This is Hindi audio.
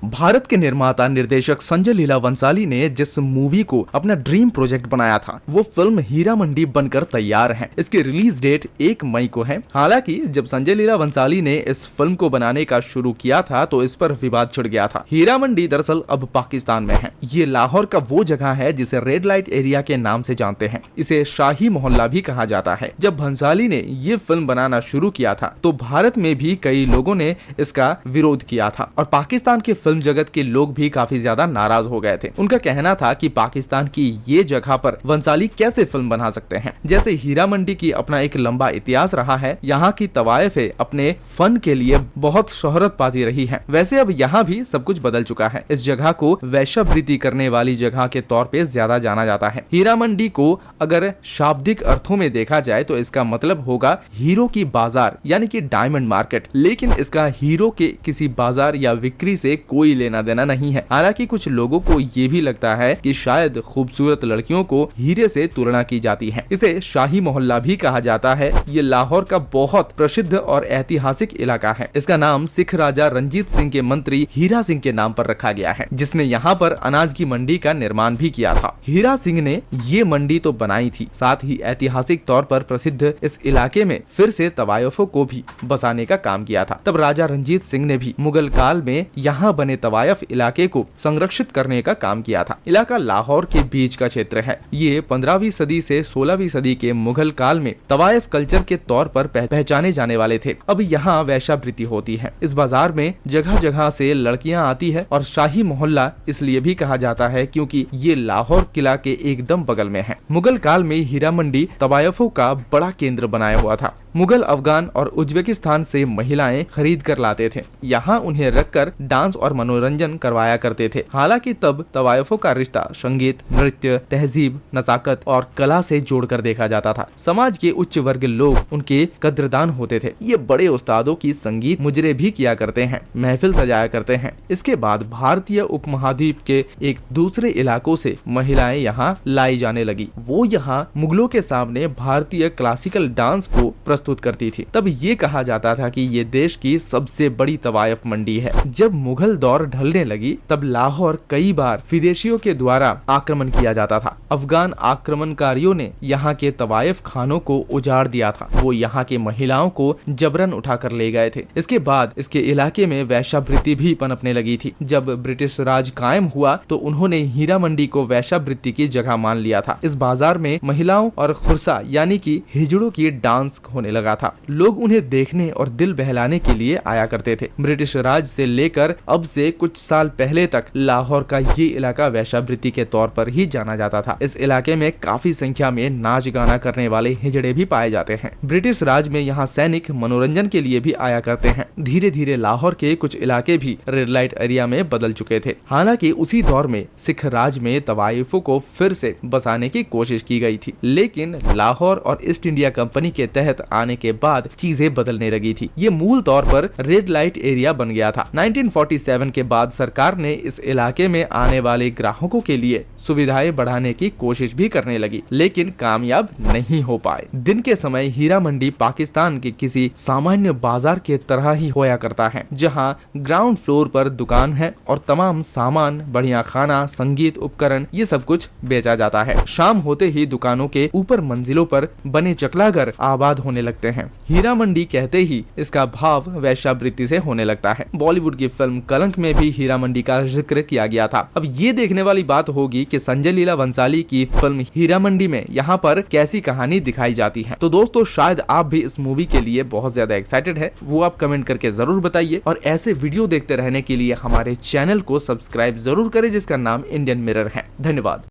भारत के निर्माता निर्देशक संजय लीला भंसाली ने जिस मूवी को अपना ड्रीम प्रोजेक्ट बनाया था वो फिल्म हीरा मंडी बनकर तैयार है। इसकी रिलीज डेट 1 मई को है। हालांकि जब संजय लीला भंसाली ने इस फिल्म को बनाने का शुरू किया था तो इस पर विवाद छिड़ गया था। हीरा मंडी दरअसल अब पाकिस्तान में है। ये लाहौर का वो जगह है जिसे रेड लाइट एरिया के नाम से जानते हैं। इसे शाही मोहल्ला भी कहा जाता है। जब भंसाली ने ये फिल्म बनाना शुरू किया था तो भारत में भी कई लोगों ने इसका विरोध किया था और पाकिस्तान के फिल्म जगत के लोग भी काफी ज्यादा नाराज हो गए थे। उनका कहना था कि पाकिस्तान की ये जगह पर भंसाली कैसे फिल्म बना सकते हैं। जैसे हीरा मंडी की अपना एक लंबा इतिहास रहा है, यहाँ की तवायफे अपने फन के लिए बहुत शोहरत पाती रही है। वैसे अब यहाँ भी सब कुछ बदल चुका है। इस जगह को वैश्यावृत्ति करने वाली जगह के तौर पे ज्यादा जाना जाता है। हीरा मंडी को अगर शाब्दिक अर्थों में देखा जाए तो इसका मतलब होगा हीरो की बाजार यानी कि डायमंड मार्केट, लेकिन इसका हीरो के किसी बाजार या बिक्री से कोई लेना देना नहीं है। हालांकि कुछ लोगों को ये भी लगता है कि शायद खूबसूरत लड़कियों को हीरे से तुलना की जाती है। इसे शाही मोहल्ला भी कहा जाता है। ये लाहौर का बहुत प्रसिद्ध और ऐतिहासिक इलाका है। इसका नाम सिख राजा रंजीत सिंह के मंत्री हीरा सिंह के नाम पर रखा गया है, जिसने यहाँ पर अनाज की मंडी का निर्माण भी किया था। हीरा सिंह ने ये मंडी तो बनाई थी, साथ ही ऐतिहासिक तौर पर प्रसिद्ध इस इलाके में फिर से तवायफों को भी बसाने का काम किया था। तब राजा रंजीत सिंह ने भी मुगल काल में यहाँ बने तवायफ इलाके को संरक्षित करने का काम किया था। इलाका लाहौर के बीच का क्षेत्र है। ये 15वीं सदी से 16वीं सदी के मुगल काल में तवायफ कल्चर के तौर पर पहचाने जाने वाले थे। अब यहाँ वैश्यावृत्ति होती है। इस बाजार में जगह जगह से लड़कियां आती है और शाही मोहल्ला इसलिए भी कहा जाता है क्योंकि ये लाहौर किला के एकदम बगल में है। मुगल काल में हीरा मंडी तवायफों का बड़ा केंद्र बनाया हुआ था। मुगल, अफगान और उज्बेकिस्तान से महिलाएं खरीद कर लाते थे। यहाँ उन्हें रखकर डांस और मनोरंजन करवाया करते थे। हालांकि तब तवायफों का रिश्ता संगीत, नृत्य, तहजीब, नजाकत और कला से जोड़कर देखा जाता था। समाज के उच्च वर्ग लोग उनके कद्रदान होते थे। ये बड़े उस्तादों की संगीत मुजरे भी किया करते हैं, महफिल सजाया करते हैं। इसके बाद भारतीय उपमहाद्वीप के एक दूसरे इलाकों से महिलाएं यहाँ लाई जाने लगी। वो यहाँ मुगलों के सामने भारतीय क्लासिकल डांस को प्रस्तुत करती थी। तब ये कहा जाता था कि ये देश की सबसे बड़ी तवायफ मंडी है। जब मुगल दौर ढलने लगी तब लाहौर कई बार विदेशियों के द्वारा आक्रमण किया जाता था। अफगान आक्रमणकारियों ने यहाँ के तवायफ खानों को उजाड़ दिया था। वो यहाँ के महिलाओं को जबरन उठाकर ले गए थे। इसके बाद इसके इलाके में वैश्यावृत्ति भी पनपने लगी थी। जब ब्रिटिश राज कायम हुआ तो उन्होंने हीरा मंडी को वैश्यावृत्ति की जगह मान लिया था। इस बाजार में महिलाओं और खुरसा यानी कि हिजड़ों की डांस होने लगा था। लोग उन्हें देखने और दिल बहलाने के लिए आया करते थे। ब्रिटिश राज से लेकर अब से कुछ साल पहले तक लाहौर का ये इलाका वैश्यावृत्ति के तौर पर ही जाना जाता था। इस इलाके में काफी संख्या में नाच गाना करने वाले हिजड़े भी पाए जाते हैं। ब्रिटिश राज में यहाँ सैनिक मनोरंजन के लिए भी आया करते हैं। धीरे धीरे लाहौर के कुछ इलाके भी रेड लाइट एरिया में बदल चुके थे। हालांकि उसी दौर में सिख राज में तवायफों को फिर से बसाने की कोशिश की गई थी, लेकिन लाहौर और ईस्ट इंडिया कंपनी के तहत आने के बाद चीजें बदलने लगी थी। ये मूल तौर पर रेड लाइट एरिया बन गया था। 1947 के बाद सरकार ने इस इलाके में आने वाले ग्राहकों के लिए सुविधाएं बढ़ाने की कोशिश भी करने लगी, लेकिन कामयाब नहीं हो पाए। दिन के समय हीरा मंडी पाकिस्तान के किसी सामान्य बाजार के तरह ही होया करता है, जहां ग्राउंड फ्लोर पर दुकान है और तमाम सामान, बढ़िया खाना, संगीत उपकरण ये सब कुछ बेचा जाता है। शाम होते ही दुकानों के ऊपर मंजिलों पर बने चकलाघर आबाद होने लगते हैं। हीरा मंडी कहते ही इसका भाव वैश्यावृत्ति से होने लगता है। बॉलीवुड की फिल्म कलंक में भी हीरा मंडी का जिक्र किया गया था। अब ये देखने वाली बात होगी कि संजय लीला भंसाली की फिल्म हीरा मंडी में यहाँ पर कैसी कहानी दिखाई जाती है। तो दोस्तों, शायद आप भी इस मूवी के लिए बहुत ज्यादा एक्साइटेड है, वो आप कमेंट करके जरूर बताइए। और ऐसे वीडियो देखते रहने के लिए हमारे चैनल को सब्सक्राइब जरूर करें जिसका नाम इंडियन मिरर है। धन्यवाद।